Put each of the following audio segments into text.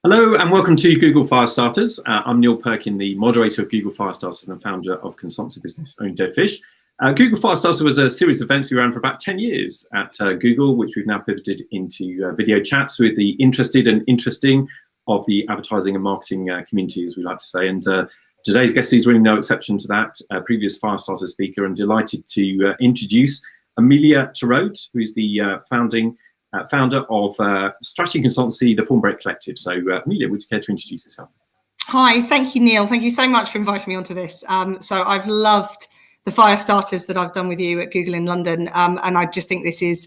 Hello and welcome to Google Firestarters. I'm Neil Perkin, the moderator of Google Firestarters and the founder of consultancy business Own Dead Fish. Google Firestarters was a series of events we ran for about 10 years at Google, which we've now pivoted into video chats with the interested and interesting of the advertising and marketing community, as we like to say. And today's guest is really no exception to that, previous Firestarter speaker, and delighted to introduce Amelia Torode, who is the founder of strategy consultancy, the Thornbreak Collective. So Amelia, would you care to introduce yourself? Hi, thank you, Neil. Thank you so much for inviting me onto this. So I've loved the Firestarters that I've done with you at Google in London. And I just think this is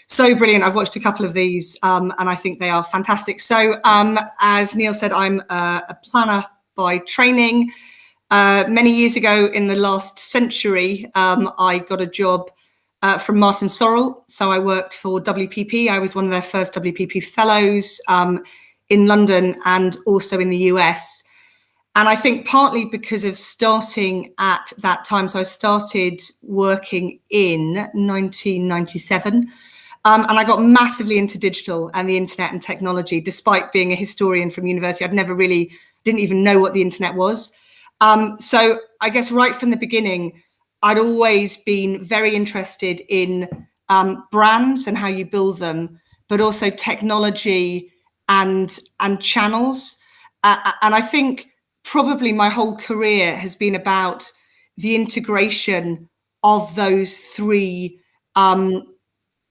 so brilliant. I've watched a couple of these and I think they are fantastic. So as Neil said, I'm a planner by training. Many years ago in the last century, I got a job from Martin Sorrell. So I worked for WPP. I was one of their first WPP fellows in London and also in the US. And I think partly because of starting at that time, so I started working in 1997, and I got massively into digital and the internet and technology. Despite being a historian from university, didn't even know what the internet was. So I guess right from the beginning, I'd always been very interested in brands and how you build them, but also technology and channels. And I think probably my whole career has been about the integration of those three, of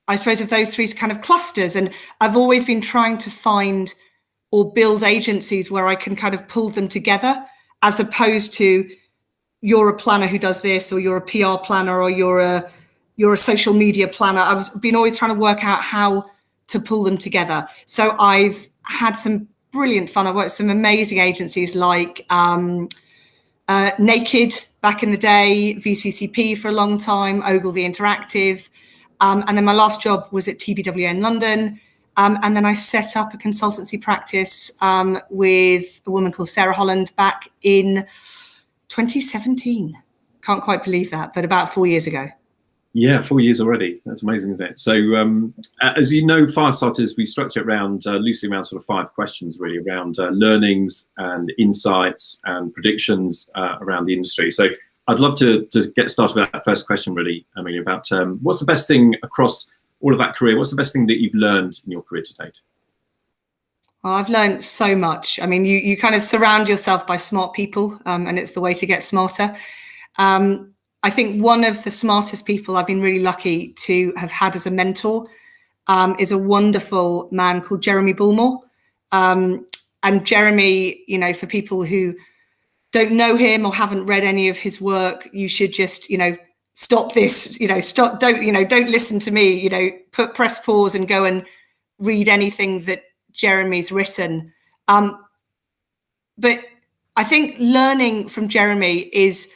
those three kind of clusters. And I've always been trying to find or build agencies where I can kind of pull them together, as opposed to you're a planner who does this, or you're a PR planner, or you're a social media planner. I've been always trying to work out how to pull them together. So I've had some brilliant fun. I've worked with some amazing agencies like Naked back in the day, VCCP for a long time, Ogilvy Interactive. And then my last job was at TBWA in London. And then I set up a consultancy practice with a woman called Sarah Holland back in 2017. Can't quite believe that, but about 4 years ago. Yeah, 4 years already. That's amazing, isn't it? So as you know, Firestarters, we structure it around loosely around sort of 5 questions, really, around learnings and insights and predictions around the industry. So I'd love to get started with that first question, really, Amelia, about what's the best thing across all of that career? What's the best thing that you've learned in your career to date? Well, I've learned so much. I mean, you kind of surround yourself by smart people, and it's the way to get smarter. I think one of the smartest people I've been really lucky to have had as a mentor is a wonderful man called Jeremy Bullmore. And Jeremy, you know, for people who don't know him or haven't read any of his work, you should just, stop this, don't listen to me, press pause and go and read anything that Jeremy's written. But I think learning from Jeremy is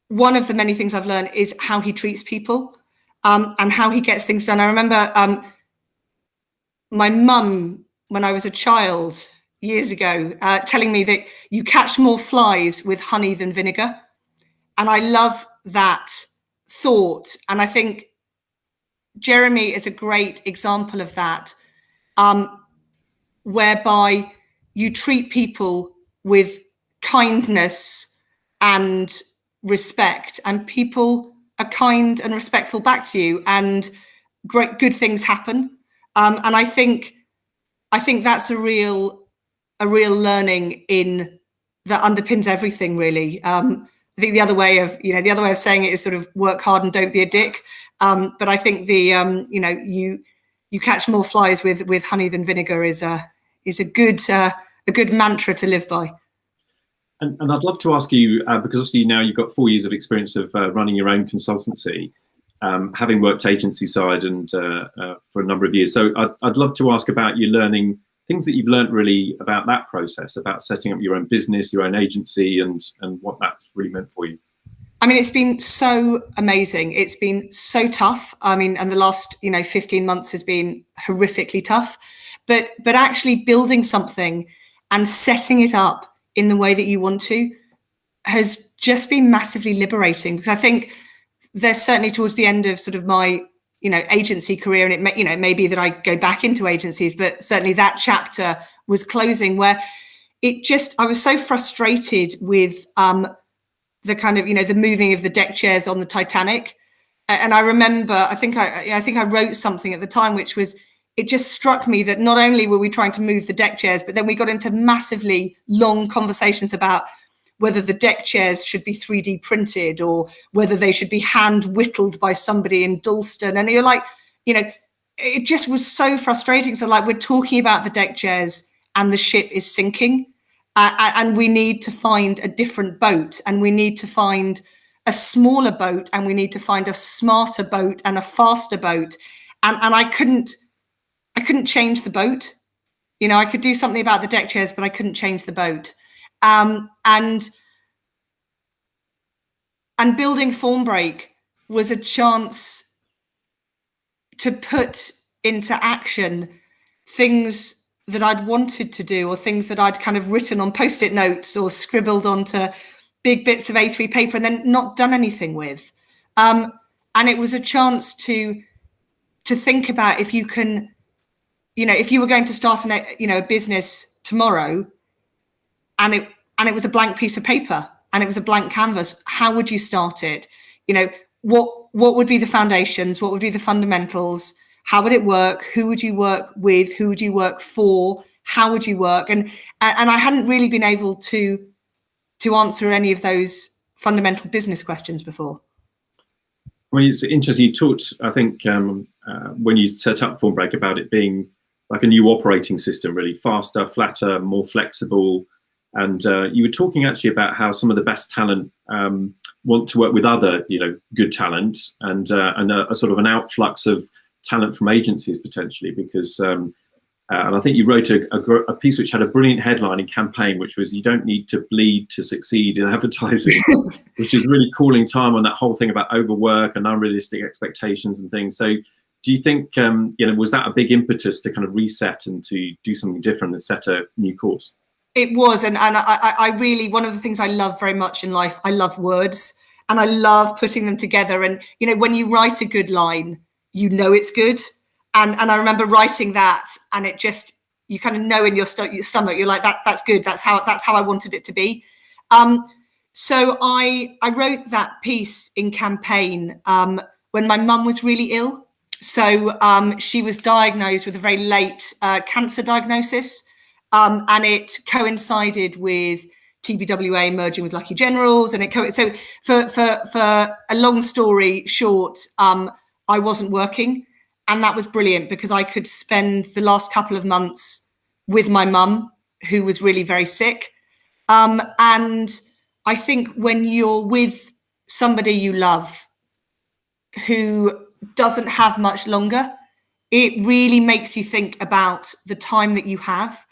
one of the many things I've learned is how he treats people and how he gets things done. I remember my mum, when I was a child years ago, telling me that you catch more flies with honey than vinegar. And I love that thought. And I think Jeremy is a great example of that, whereby you treat people with kindness and respect, and people are kind and respectful back to you, and good things happen. And I think that's a real learning in that underpins everything, really. I think the other way of saying it is sort of work hard and don't be a dick. But I think you catch more flies with honey than vinegar is a good mantra to live by. And I'd love to ask you, because obviously now you've got 4 years of experience of running your own consultancy, having worked agency side and for a number of years. So I'd love to ask about you learning things that you've learned really about that process, about setting up your own business, your own agency, and what that's really meant for you. I mean, it's been so amazing. It's been so tough. I mean, and the last 15 months has been horrifically tough. But actually building something and setting it up in the way that you want to has just been massively liberating, because I think there's certainly towards the end of sort of my agency career, and it may be that I go back into agencies, but certainly that chapter was closing, where I was so frustrated with the kind of, the moving of the deck chairs on the Titanic. And I remember, I think I wrote something at the time, which was, it just struck me that not only were we trying to move the deck chairs, but then we got into massively long conversations about whether the deck chairs should be 3D printed or whether they should be hand whittled by somebody in Dalston. And you're like, it just was so frustrating. So like, we're talking about the deck chairs and the ship is sinking, and we need to find a different boat, and we need to find a smaller boat, and we need to find a smarter boat and a faster boat. And I couldn't change the boat. I could do something about the deck chairs, but I couldn't change the boat. And building Formbrake was a chance to put into action things that I'd wanted to do, or things that I'd kind of written on Post-it notes or scribbled onto big bits of A3 paper and then not done anything with. And it was a chance to think about, if you can, if you were going to start a business tomorrow, and it was a blank piece of paper and it was a blank canvas, how would you start it? What would be the foundations? What would be the fundamentals? How would it work? Who would you work with? Who would you work for? How would you work? And I hadn't really been able to answer any of those fundamental business questions before. Well, it's interesting. You talked, I think, when you set up Formbrake, about it being like a new operating system, really faster, flatter, more flexible. And you were talking actually about how some of the best talent want to work with other, good talent, and a sort of an outflux of talent from agencies potentially, because and I think you wrote a piece which had a brilliant headline in Campaign, which was, "You don't need to bleed to succeed in advertising," which is really calling time on that whole thing about overwork and unrealistic expectations and things. So do you think, was that a big impetus to kind of reset and to do something different and set a new course? It was, and I really, one of the things I love very much in life, I love words, and I love putting them together. And, when you write a good line, it's good. And I remember writing that, and it just, you kind of know in your stomach, you're like, that's good. That's how I wanted it to be. So I wrote that piece in Campaign when my mum was really ill. So she was diagnosed with a very late cancer diagnosis, and it coincided with TBWA merging with Lucky Generals, and so for a long story short, I wasn't working. And that was brilliant, because I could spend the last couple of months with my mum, who was really very sick. And I think when you're with somebody you love who doesn't have much longer, it really makes you think about the time that you have.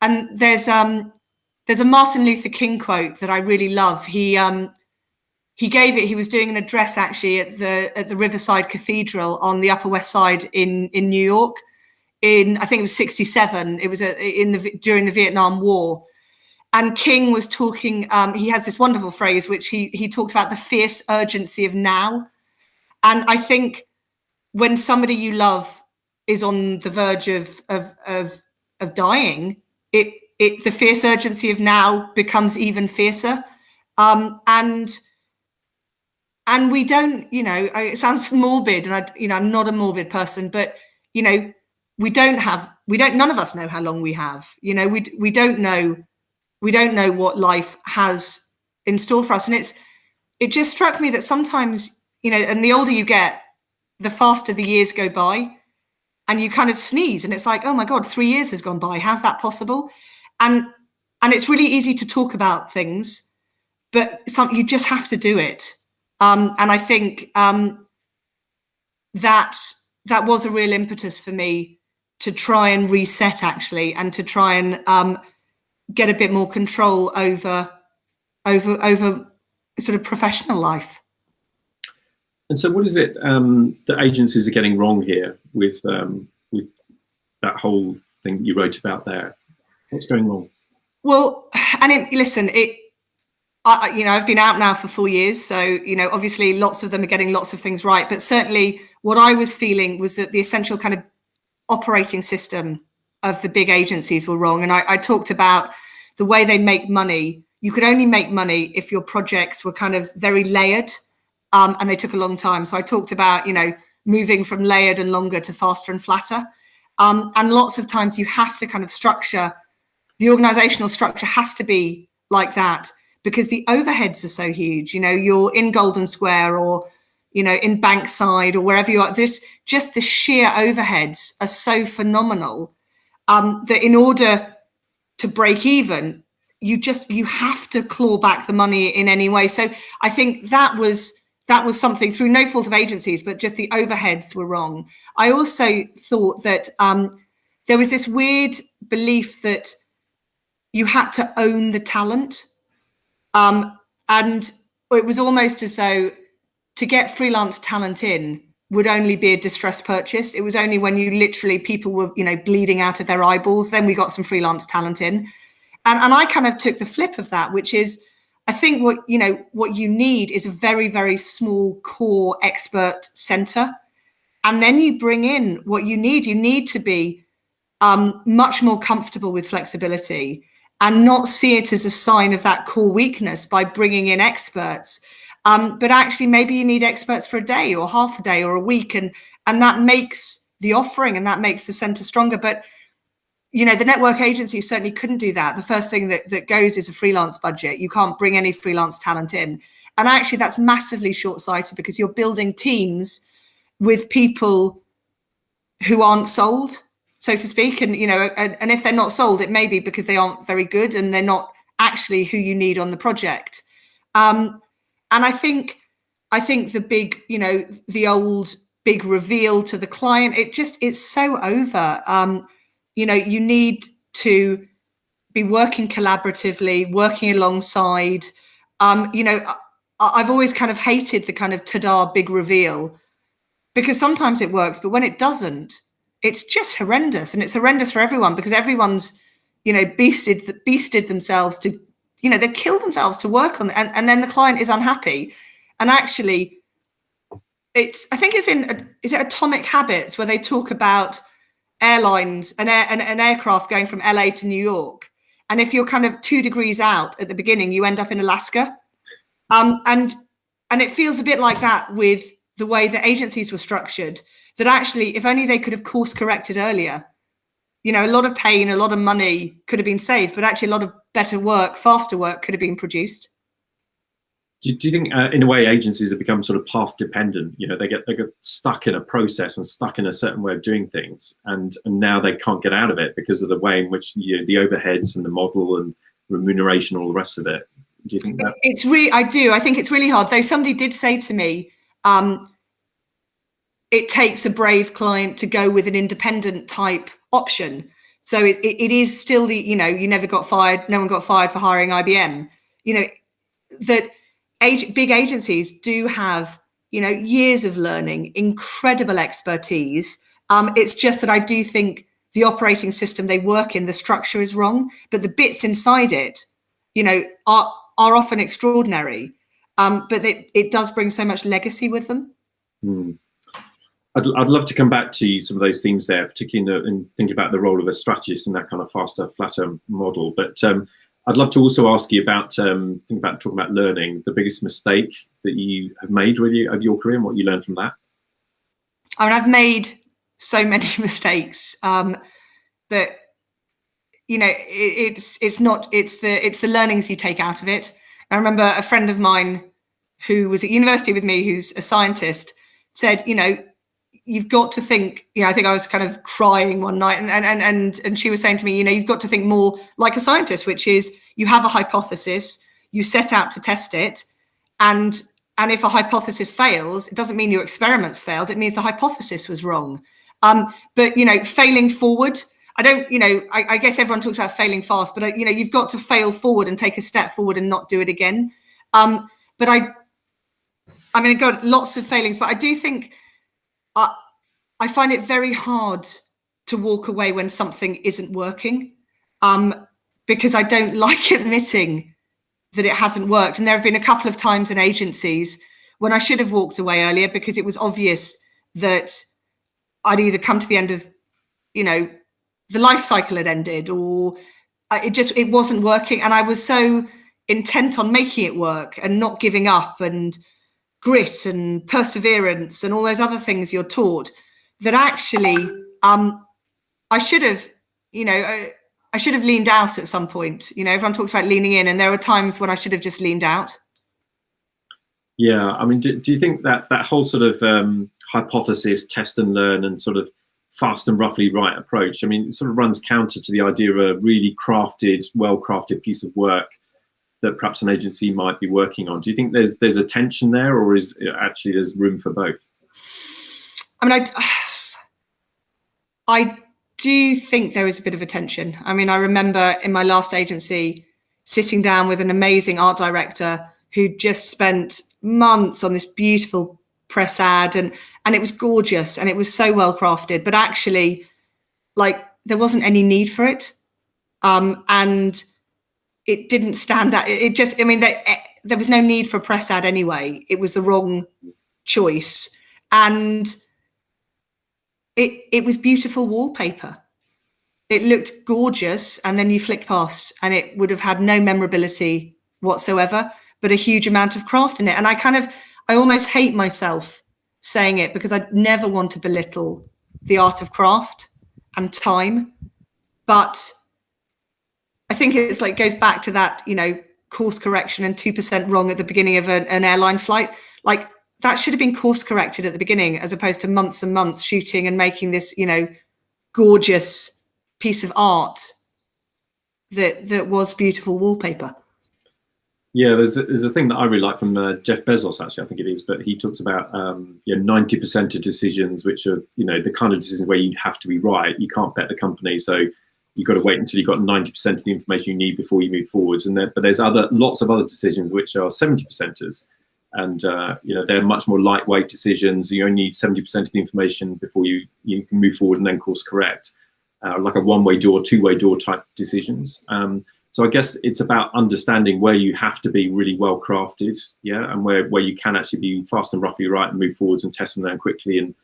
And there's a Martin Luther King quote that I really love. He was doing an address actually at the Riverside Cathedral on the Upper West Side in New York, I think it was 1967. It was during the Vietnam War. And King was talking, he has this wonderful phrase, which he talked about the fierce urgency of now. And I think when somebody you love is on the verge of dying, the fierce urgency of now becomes even fiercer. And we don't, it sounds morbid, and I'm not a morbid person, but none of us know how long we have. We don't know what life has in store for us. And it just struck me that sometimes, and the older you get, the faster the years go by, and you kind of sneeze and it's like, oh my God, 3 years has gone by. How's that possible? And it's really easy to talk about things, but you just have to do it. And I think that was a real impetus for me to try and reset, actually, and to try and get a bit more control over sort of professional life. And so what is it that agencies are getting wrong here with that whole thing you wrote about there? What's going wrong? Well, and listen, I've been out now for 4 years, so obviously lots of them are getting lots of things right, but certainly what I was feeling was that the essential kind of operating system of the big agencies were wrong. And I talked about the way they make money. You could only make money if your projects were kind of very layered, and they took a long time. So I talked about, moving from layered and longer to faster and flatter. And lots of times you have to kind of structure, the organizational structure has to be like that because the overheads are so huge. You're in Golden Square or, in Bankside or wherever you are, just the sheer overheads are so phenomenal that in order to break even, you have to claw back the money in any way. So I think that was something through no fault of agencies, but just the overheads were wrong. I also thought that there was this weird belief that you had to own the talent. And it was almost as though to get freelance talent in would only be a distress purchase. It was only when people were, bleeding out of their eyeballs, then we got some freelance talent in. And I kind of took the flip of that, which is, I think what you need is a very, very small core expert center. And then you bring in what you need. You need to be much more comfortable with flexibility and not see it as a sign of that core weakness by bringing in experts. But actually, maybe you need experts for a day or half a day or a week. And that makes the offering and that makes the center stronger. But the network agency certainly couldn't do that. The first thing that goes is a freelance budget. You can't bring any freelance talent in. And actually, that's massively short-sighted because you're building teams with people who aren't sold, so to speak. And, and if they're not sold, it may be because they aren't very good and they're not actually who you need on the project. And I think the big, the old big reveal to the client, it's so over. You need to be working collaboratively, working alongside. I've always kind of hated the kind of ta-da big reveal because sometimes it works, but when it doesn't, it's just horrendous. And it's horrendous for everyone because everyone's, beasted themselves to, they kill themselves to work on it. And then the client is unhappy. And actually, I think it's is it Atomic Habits where they talk about airlines and an aircraft going from LA to New York, and if you're kind of 2 degrees out at the beginning, you end up in Alaska, and it feels a bit like that with the way the agencies were structured. That actually, if only they could have course corrected earlier, a lot of pain, a lot of money could have been saved, but actually a lot of better work, faster work could have been produced. Do you think, in a way, agencies have become sort of path dependent? They get stuck in a process and stuck in a certain way of doing things, and now they can't get out of it because of the way in which the overheads and the model and remuneration, all the rest of it. Do you think that? I do. I think it's really hard. Though somebody did say to me, it takes a brave client to go with an independent type option. So it is still you never got fired. No one got fired for hiring IBM. That. Big agencies do have, years of learning, incredible expertise. It's just that I do think the operating system they work in, the structure is wrong, but the bits inside it, are often extraordinary. But it does bring so much legacy with them. I'd love to come back to some of those themes there, particularly in thinking about the role of a strategist in that kind of faster, flatter model. But I'd love to also ask you about talking about learning, the biggest mistake that you have made really of your career and what you learned from that. I mean, I've made so many mistakes that it's the learnings you take out of it. I remember a friend of mine who was at university with me, who's a scientist, said, you've got to think, I think I was kind of crying one night and she was saying to me, you've got to think more like a scientist, which is you have a hypothesis, you set out to test it. And if a hypothesis fails, it doesn't mean your experiments failed. It means the hypothesis was wrong. But, failing forward, I guess everyone talks about failing fast, but, you've got to fail forward and take a step forward and not do it again. But I got lots of failings, but I do think, I find it very hard to walk away when something isn't working because I don't like admitting that it hasn't worked. And there have been a couple of times in agencies when I should have walked away earlier because it was obvious that I'd either come to the end of, the life cycle had ended, or it wasn't working. And I was so intent on making it work and not giving up, and grit and perseverance and all those other things you're taught, that actually I should have, I should have leaned out at some point. Everyone talks about leaning in, and there were times when I should have just leaned out. Yeah, I mean, do you think that whole sort of hypothesis, test and learn, and sort of fast and roughly right approach, I mean, it sort of runs counter to the idea of a really crafted, well-crafted piece of work that perhaps an agency might be working on? Do you think there's a tension there, or is actually there's room for both? I mean, I do think there is a bit of a tension. I mean, I remember in my last agency sitting down with an amazing art director who just spent months on this beautiful press ad, and it was gorgeous and it was so well crafted, but actually, like, there wasn't any need for it, and it didn't stand out. It just, I mean, there was no need for a press ad anyway. It was the wrong choice, and it was beautiful wallpaper. It looked gorgeous, and then you flick past and it would have had no memorability whatsoever, but a huge amount of craft in it. And I almost hate myself saying it, because I never want to belittle the art of craft and time. But I think it's like, goes back to that, course correction and 2% wrong at the beginning of an airline flight. Like, that should have been course corrected at the beginning, as opposed to months and months shooting and making this, gorgeous piece of art that was beautiful wallpaper. Yeah, there's a thing that I really like from Jeff Bezos, actually, I think it is, but he talks about 90% of decisions, which are the kind of decisions where you have to be right. You can't bet the company, so you've got to wait until you've got 90% of the information you need before you move forwards. But there's lots of other decisions which are 70%ers, and they're much more lightweight decisions. You only need 70% of the information before you can move forward and then course correct, like a one-way door, two-way door type decisions. So I guess it's about understanding where you have to be really well crafted, and where you can actually be fast and roughly right and move forwards and test and learn quickly. And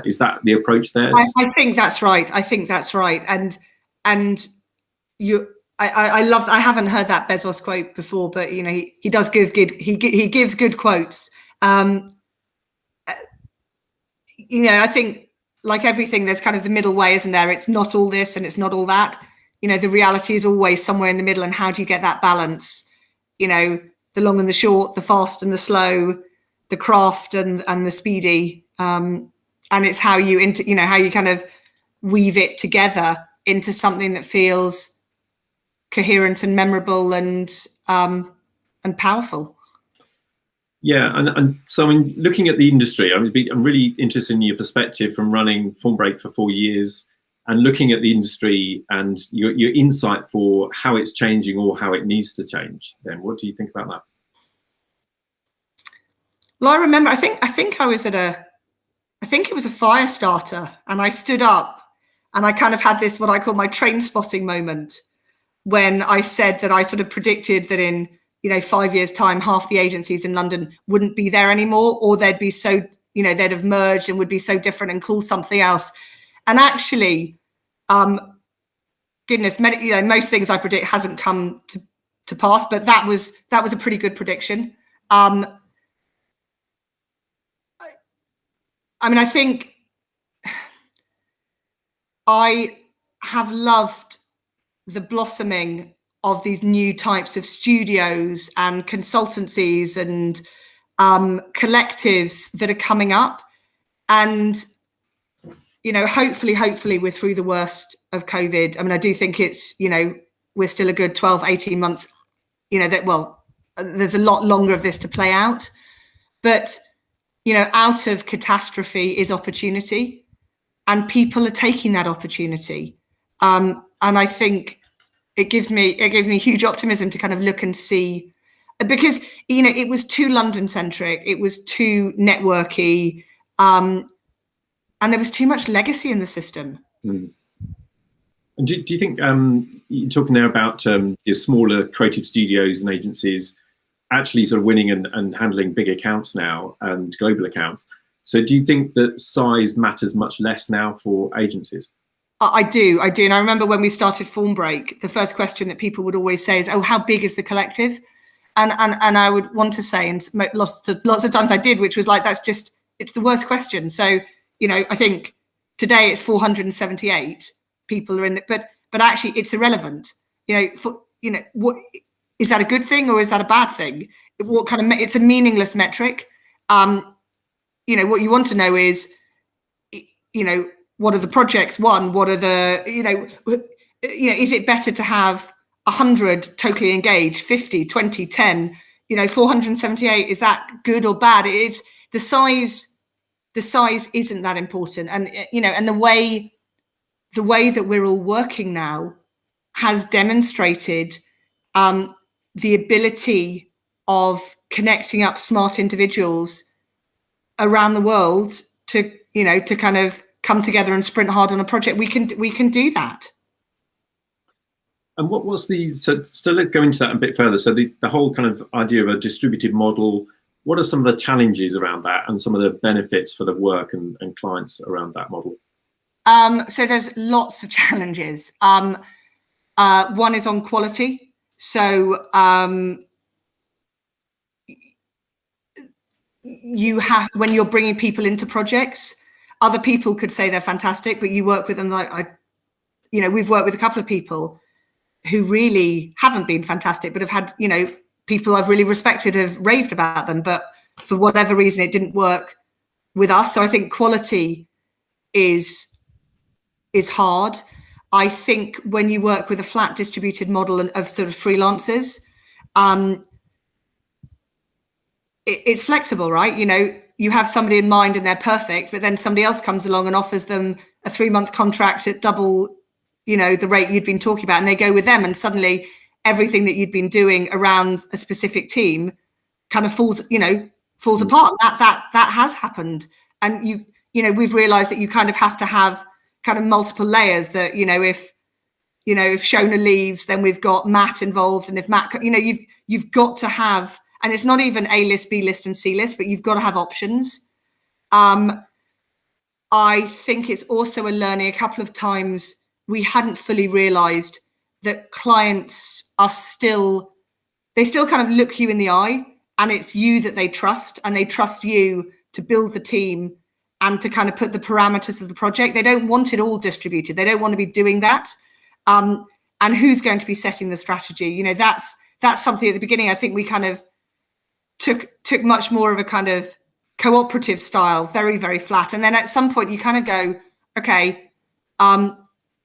is that the approach there? I think that's right. And I haven't heard that Bezos quote before, but he does give good. He gives good quotes. I think, like everything, there's kind of the middle way, isn't there? It's not all this and it's not all that. The reality is always somewhere in the middle. And how do you get that balance? The long and the short, the fast and the slow, the craft and the speedy. And it's how you how you kind of weave it together into something that feels coherent and memorable and powerful. Yeah, and so in looking at the industry, I'm really interested in your perspective from running Formbrake for 4 years and looking at the industry and your insight for how it's changing or how it needs to change. Then, what do you think about that? Well, I remember, I think I was at I think it was a fire starter, and I stood up and I kind of had this, what I call my train spotting moment, when I said that I sort of predicted that in 5 years' time, half the agencies in London wouldn't be there anymore, or they'd be so, they'd have merged and would be so different and called something else. And actually, goodness, most things I predict hasn't come to pass, but that was a pretty good prediction. I mean, I think I have loved the blossoming of these new types of studios and consultancies and collectives that are coming up. And, hopefully we're through the worst of COVID. I mean, I do think it's, we're still a good 12, 18 months, there's a lot longer of this to play out. But, out of catastrophe is opportunity, and people are taking that opportunity. And I think it gives me huge optimism to kind of look and see, because, it was too London centric, it was too networky, and there was too much legacy in the system. Mm. And do you think, you're talking there about your smaller creative studios and agencies actually sort of winning and handling big accounts now and global accounts. So do you think that size matters much less now for agencies? I do. And I remember when we started Formbrake, the first question that people would always say is, oh, how big is the collective? And I would want to say, and lots of times I did, which was like, it's the worst question. So, I think today it's 478 people are in it, but actually it's irrelevant. What is that a good thing or is that a bad thing? It's a meaningless metric. What you want to know is, what are the projects won? What are the, is it better to have 100 totally engaged, 50, 20, 10, 478, is that good or bad? It's the size isn't that important. And, and the way that we're all working now has demonstrated the ability of connecting up smart individuals around the world to kind of come together and sprint hard on a project. We can do that. And what was so let's go into that a bit further. So the whole kind of idea of a distributed model, what are some of the challenges around that and some of the benefits for the work and clients around that model? So there's lots of challenges. One is on quality. So when you're bringing people into projects, other people could say they're fantastic, but you work with them we've worked with a couple of people who really haven't been fantastic, but have had, people I've really respected have raved about them, but for whatever reason, it didn't work with us. So I think quality is hard. I think when you work with a flat distributed model of sort of freelancers, it's flexible, right? You have somebody in mind and they're perfect, but then somebody else comes along and offers them a 3-month contract at double, the rate you'd been talking about, and they go with them, and suddenly everything that you'd been doing around a specific team kind of falls apart. That has happened. And we've realized that you kind of have to have kind of multiple layers that, if Shona leaves, then we've got Matt involved. And if Matt, you've got to have, and it's not even A list, B list and C list, but you've got to have options. I think it's also a learning. A couple of times we hadn't fully realized that clients are they still kind of look you in the eye, and it's you that they trust, and they trust you to build the team and to kind of put the parameters of the project. They don't want it all distributed. They don't want to be doing that. And who's going to be setting the strategy? That's something at the beginning, I think we kind of took much more of a kind of cooperative style, very, very flat. And then at some point you kind of go, okay, I'm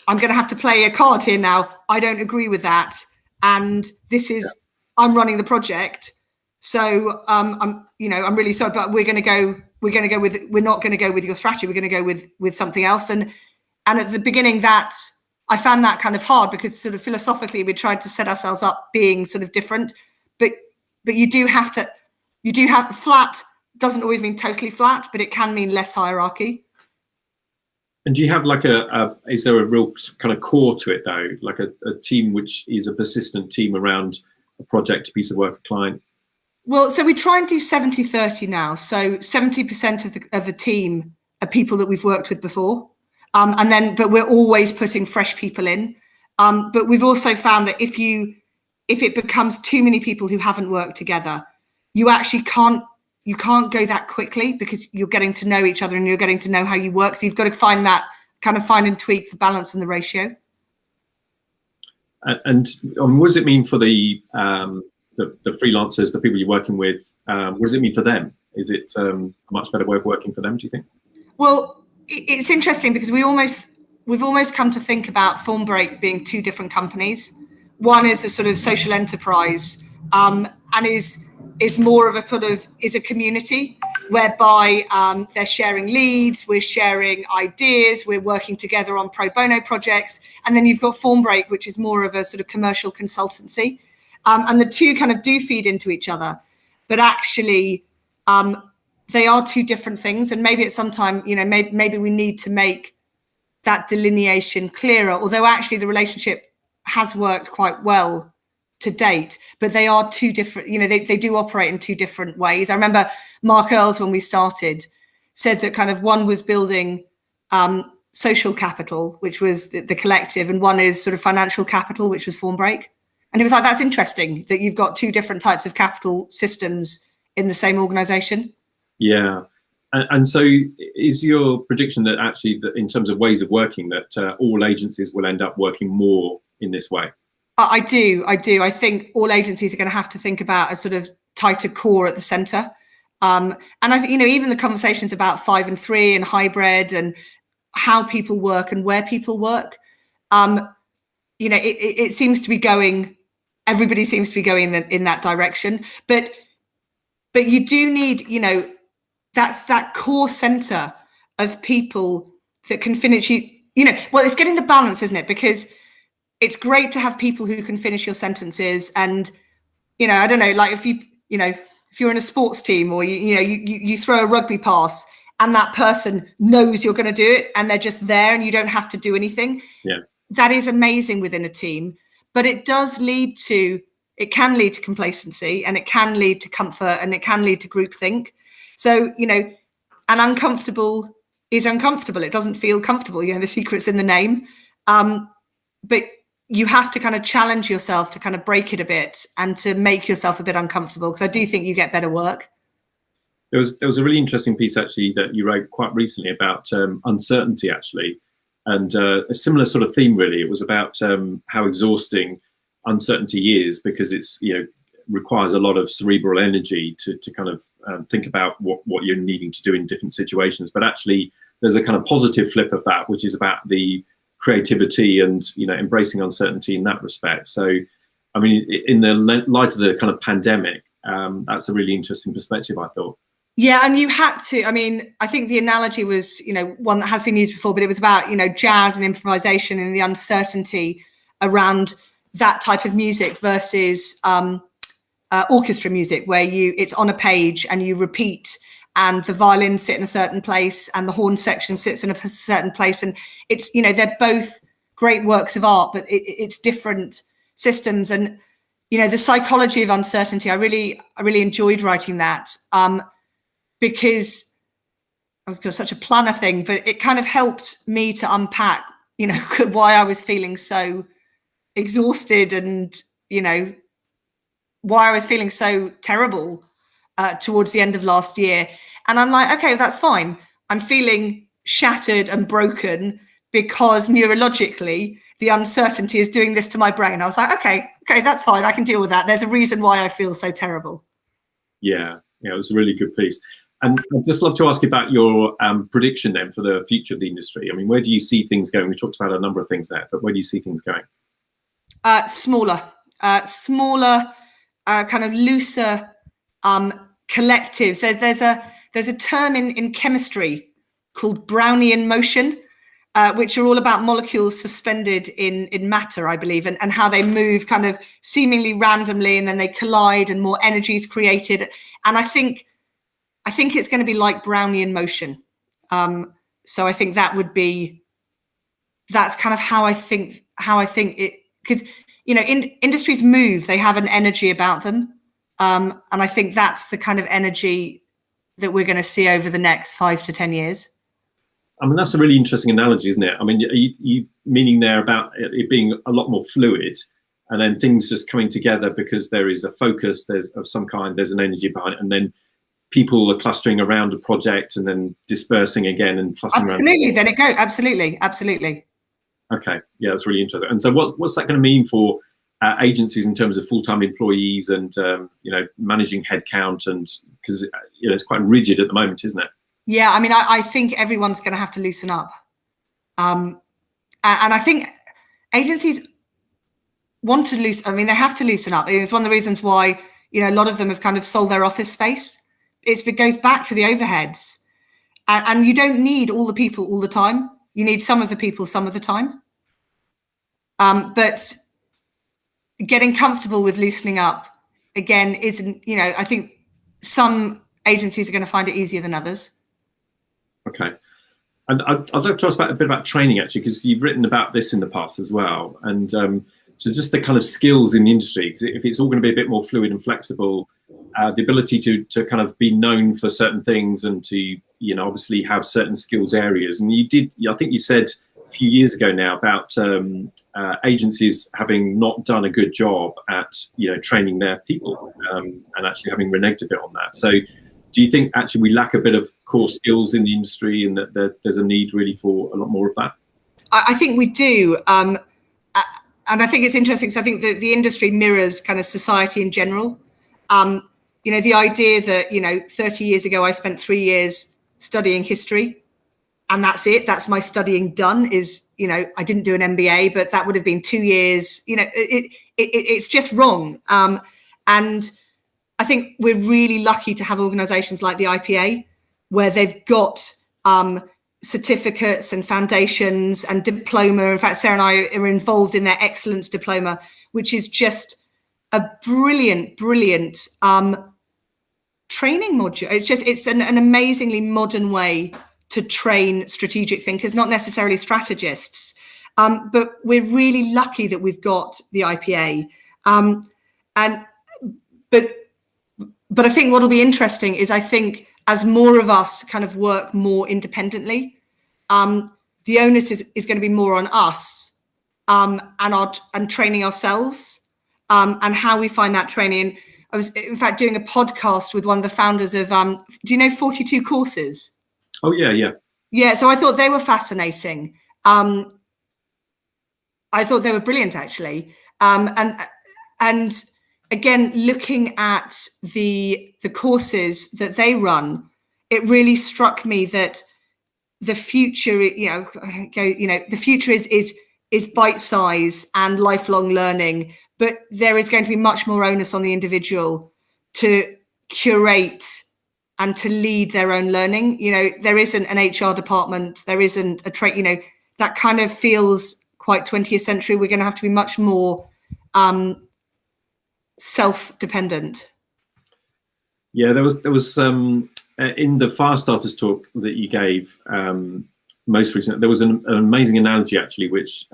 going to have to play a card here now. I don't agree with that. And this is, I'm running the project. So I'm really sorry, but we're not going to go with your strategy. We're going to go with something else. And at the beginning I found that kind of hard, because sort of philosophically we tried to set ourselves up being sort of different, but you have flat doesn't always mean totally flat, but it can mean less hierarchy. And do you have is there a real kind of core to it though? Like a team which is a persistent team around a project, a piece of work, a client? Well, so we try and do 70-30 now. So 70% of the team are people that we've worked with before. But we're always putting fresh people in. But we've also found that if it becomes too many people who haven't worked together, you actually can't go that quickly, because you're getting to know each other and you're getting to know how you work. So you've got to find and tweak the balance and the ratio. And what does it mean for the freelancers, the people you're working with? What does it mean for them? Is it a much better way of working for them, do you think? Well, it's interesting, because we've almost come to think about Formbrake being two different companies. One is a sort of social enterprise, and is more of a community whereby they're sharing leads, we're sharing ideas, we're working together on pro bono projects. And then you've got Formbrake, which is more of a sort of commercial consultancy. And the two kind of do feed into each other, but actually they are two different things. And maybe at some time, maybe we need to make that delineation clearer, although actually the relationship has worked quite well to date, but they are two different, they do operate in two different ways. I remember Mark Earls, when we started, said that kind of one was building social capital, which was the collective, and one is sort of financial capital, which was Formbrake. And he was like, that's interesting that you've got two different types of capital systems in the same organization. Yeah. And so is your prediction that actually, that in terms of ways of working, that all agencies will end up working more in this way? I do. I think all agencies are going to have to think about a sort of tighter core at the center. And I think, even the conversations about 5 and 3 and hybrid and how people work and where people work, it seems to be going, everybody seems to be going in that direction. But you do need, that's that core center of people that can finish well, it's getting the balance, isn't it? Because it's great to have people who can finish your sentences. And, I don't know, like if you're in a sports team or you throw a rugby pass and that person knows you're going to do it and they're just there and you don't have to do anything. Yeah. That is amazing within a team, but it can lead to complacency, and it can lead to comfort, and it can lead to groupthink. So, and uncomfortable is uncomfortable. It doesn't feel comfortable. The secret's in the name. But you have to kind of challenge yourself to kind of break it a bit and to make yourself a bit uncomfortable, because I do think you get better work. There was a really interesting piece actually that you wrote quite recently about uncertainty actually, and a similar sort of theme really. It was about how exhausting uncertainty is, because it's requires a lot of cerebral energy to kind of think about what you're needing to do in different situations. But actually, there's a kind of positive flip of that, which is about the creativity and embracing uncertainty in that respect. So, I mean, in the light of the kind of pandemic, that's a really interesting perspective, I thought. Yeah, and you had to. I mean, I think the analogy was, one that has been used before, but it was about, jazz and improvisation and the uncertainty around that type of music versus orchestra music, where it's on a page and you repeat, and the violins sit in a certain place and the horn section sits in a certain place, and it's they're both great works of art, but it's different systems. And the psychology of uncertainty, I really enjoyed writing that, because I've got such a planner thing, but it kind of helped me to unpack why I was feeling so exhausted, and why I was feeling so terrible towards the end of last year. And I'm like, okay, that's fine. I'm feeling shattered and broken because neurologically the uncertainty is doing this to my brain. I was like, okay, that's fine. I can deal with that. There's a reason why I feel so terrible. Yeah, it was a really good piece. And I'd just love to ask you about your prediction then for the future of the industry. I mean, where do you see things going? We talked about a number of things there, but where do you see things going? Smaller, kind of looser collectives. There's a term in chemistry called Brownian motion, which are all about molecules suspended in matter, I believe, and how they move kind of seemingly randomly, and then they collide and more energy is created. And I think it's going to be like Brownian motion. So I think that's kind of how I think it, because industries move, they have an energy about them, and I think that's the kind of energy that we're going to see over the next 5 to 10 years. I mean, that's a really interesting analogy, isn't it? I mean, you meaning there about it being a lot more fluid, and then things just coming together because there is a focus, there's of some kind, there's an energy behind it, and then people are clustering around a project and then dispersing again and clustering absolutely around. Then it goes. Absolutely. Okay, yeah, that's really interesting. And so what's that going to mean for agencies in terms of full-time employees and managing headcount, and because it's quite rigid at the moment, isn't it? Yeah, I mean, I think everyone's going to have to loosen up, and I think agencies want to loosen. I mean, they have to loosen up. It's one of the reasons why a lot of them have kind of sold their office space. It goes back to the overheads, and you don't need all the people all the time. You need some of the people some of the time. But getting comfortable with loosening up again isn't. I think some agencies are going to find it easier than others. Okay. And I'd love to ask a bit about training, actually, because you've written about this in the past as well. And so just the kind of skills in the industry, because if it's all going to be a bit more fluid and flexible, the ability to kind of be known for certain things and to, you know, obviously have certain skills areas. And you did, I think you said a few years ago now about agencies having not done a good job at, you know, training their people, and actually having reneged a bit on that. So do you think actually we lack a bit of core skills in the industry, and that there's a need really for a lot more of that? I think we do. And I think it's interesting because I think that the industry mirrors kind of society in general. You know, the idea that, you know, 30 years ago, I spent 3 years studying history and that's it. That's my studying done. Is, you know, I didn't do an MBA, but that would have been 2 years. You know, it's just wrong. And I think we're really lucky to have organizations like the IPA, where they've got certificates and foundations and diploma. In fact, Sarah and I are involved in their excellence diploma, which is just a brilliant training module. It's an amazingly modern way to train strategic thinkers, not necessarily strategists. But we're really lucky that we've got the IPA. But I think what'll be interesting is, I think as more of us kind of work more independently, the onus is going to be more on us, and training ourselves, and how we find that training. I was in fact doing a podcast with one of the founders of, do you know 42 Courses? Oh yeah. Yeah, so I thought they were fascinating. I thought they were brilliant, actually. And again, looking at the courses that they run, it really struck me that the future, the future is bite size and lifelong learning, but there is going to be much more onus on the individual to curate and to lead their own learning. You know, there isn't an HR department, there isn't a trade, you know, that kind of feels quite 20th century. We're going to have to be much more self-dependent. Yeah, there was in the Firestarters talk that you gave most recently, there was an amazing analogy actually, which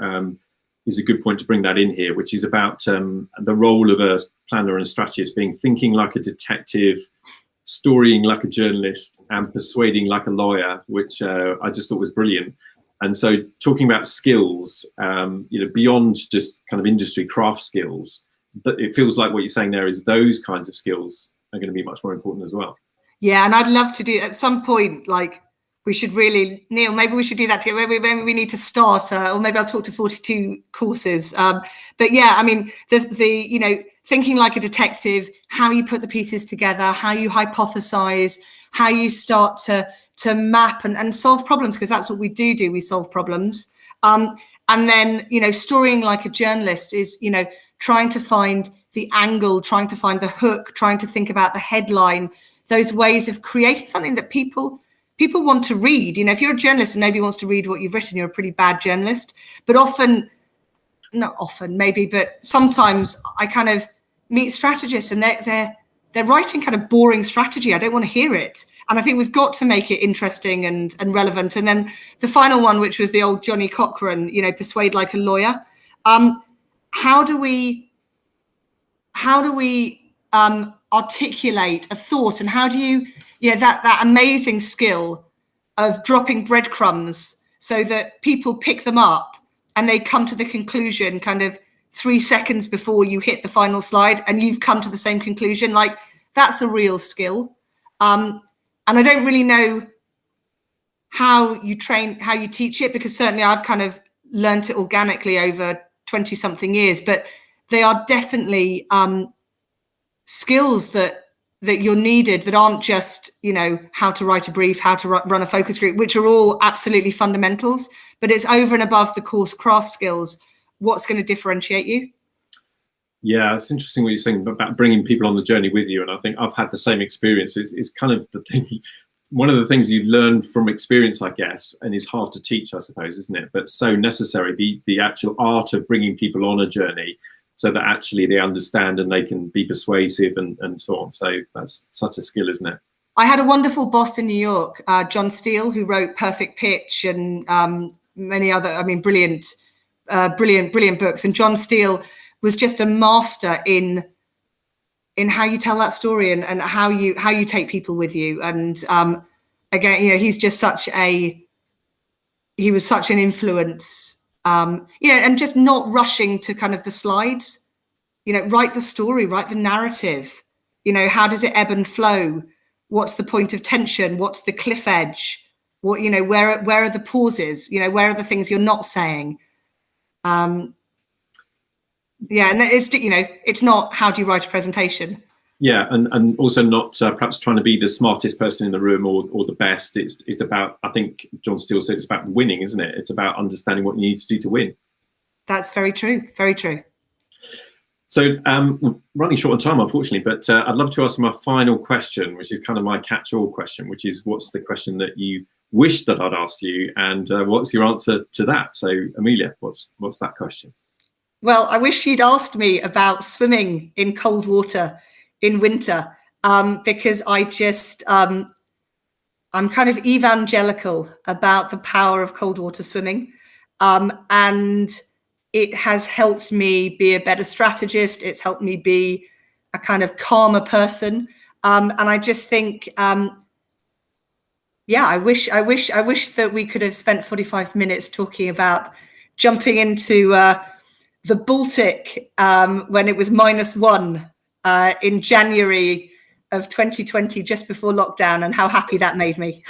is a good point to bring that in here, which is about the role of a planner and a strategist being thinking like a detective, storying like a journalist, and persuading like a lawyer, which I just thought was brilliant. And so talking about skills, beyond just kind of industry craft skills, but it feels like what you're saying there is those kinds of skills are going to be much more important as well. Yeah, and I'd love to do at some point, like, we should really, Neil, maybe we should do that together. Maybe we need to start, or maybe I'll talk to 42 Courses. But yeah, I mean, the thinking like a detective, how you put the pieces together, how you hypothesize, how you start to map and solve problems, because that's what we do. We solve problems. And then, storying like a journalist is, trying to find the angle, trying to find the hook, trying to think about the headline, those ways of creating something that people want to read. If you're a journalist and nobody wants to read what you've written, you're a pretty bad journalist. But not often, maybe, but sometimes I kind of meet strategists and they're writing kind of boring strategy. I don't want to hear it. And I think we've got to make it interesting and relevant. And then the final one, which was the old Johnny Cochran, persuade like a lawyer. How do we articulate a thought, and how do you, that amazing skill of dropping breadcrumbs so that people pick them up and they come to the conclusion kind of 3 seconds before you hit the final slide and you've come to the same conclusion? Like, that's a real skill. And I don't really know how you teach it, because certainly I've kind of learned it organically over 20 something years, but they are definitely skills that you're needed, that aren't just, how to write a brief, how to run a focus group, which are all absolutely fundamentals, but it's over and above the course craft skills. What's going to differentiate you? Yeah, it's interesting what you're saying about bringing people on the journey with you. And I think I've had the same experience. It's kind of the thing, one of the things you learn from experience, I guess, and is hard to teach, I suppose, isn't it? But so necessary, the actual art of bringing people on a journey so that actually they understand and they can be persuasive and so on. So that's such a skill, isn't it? I had a wonderful boss in New York, John Steele, who wrote Perfect Pitch and many other, brilliant books. And John Steele was just a master in in how you tell that story and how you take people with you. And again, you know, he's just he was such an influence, you know, and just not rushing to kind of the slides, you know, write the story, write the narrative, you know, how does it ebb and flow? What's the point of tension? What's the cliff edge? What, you know, where are the pauses? You know, where are the things you're not saying? Yeah, and it's, you know, it's not how do you write a presentation. Yeah, and also not perhaps trying to be the smartest person in the room or the best. It's about, I think John Steele said, it's about winning, isn't it? It's about understanding what you need to do to win. That's very true, very true. So we're running short on time, unfortunately, but I'd love to ask you my final question, which is kind of my catch-all question, which is, what's the question that you wish that I'd asked you, and what's your answer to that? So Amelia, what's that question? Well, I wish you'd asked me about swimming in cold water in winter, because I just, I'm kind of evangelical about the power of cold water swimming. And it has helped me be a better strategist. It's helped me be a kind of calmer person. And I just think, yeah, I wish that we could have spent 45 minutes talking about jumping into the Baltic when it was -1 in January of 2020, just before lockdown, and how happy that made me.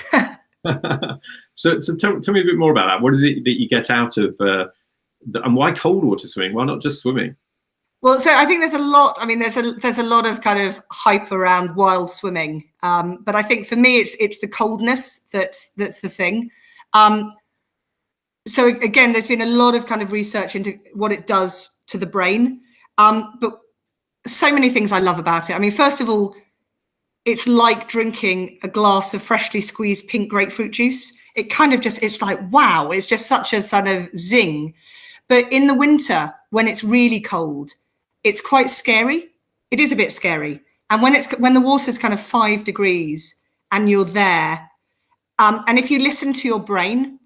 So tell me a bit more about that. What is it that you get out of, and why cold water swimming? Why not just swimming? Well, so I think there's a lot. I mean, there's a lot of kind of hype around wild swimming, but I think for me, it's the coldness that's the thing. So again, there's been a lot of kind of research into what it does to the brain, but so many things I love about it. I mean, first of all, it's like drinking a glass of freshly squeezed pink grapefruit juice. It kind of just, it's like, wow, it's just such a sort of zing. But in the winter, when it's really cold, it's quite scary. It is a bit scary. And when the water's kind of 5 degrees and you're there, and if you listen to your brain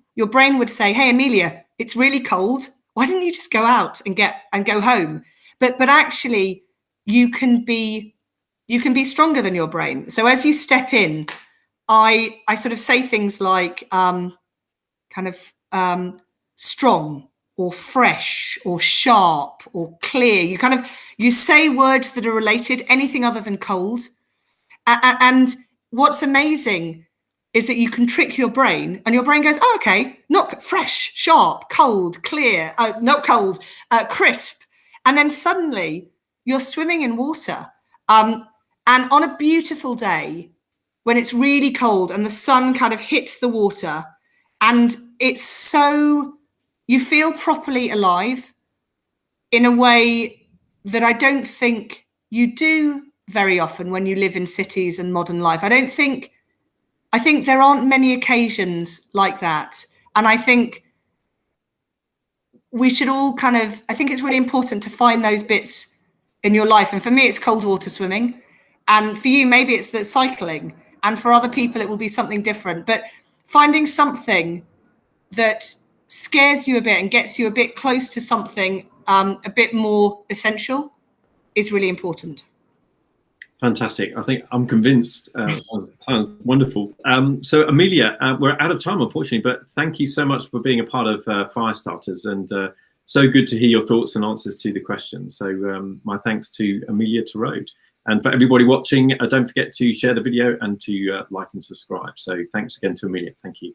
would say, hey, Amelia, it's really cold. Why didn't you just go out and go home? But actually, you can be stronger than your brain. So as you step in, I sort of say things like strong or fresh or sharp or clear. You say words that are related, anything other than cold. And what's amazing is that you can trick your brain, and your brain goes, oh, okay, not fresh, sharp, cold, clear, not cold, crisp. And then suddenly you're swimming in water. And on a beautiful day, when it's really cold and the sun kind of hits the water, and it's so, you feel properly alive in a way that I don't think you do very often when you live in cities and modern life. I think there aren't many occasions like that. And I think we should all I think it's really important to find those bits in your life. And for me, it's cold water swimming. And for you, maybe it's the cycling. And for other people, it will be something different. But finding something that scares you a bit and gets you a bit close to something a bit more essential is really important. Fantastic. I think I'm convinced. Sounds wonderful. So Amelia, we're out of time, unfortunately, but thank you so much for being a part of Firestarters, and so good to hear your thoughts and answers to the questions. So my thanks to Amelia Terode. And for everybody watching, don't forget to share the video and to like and subscribe. So thanks again to Amelia. Thank you.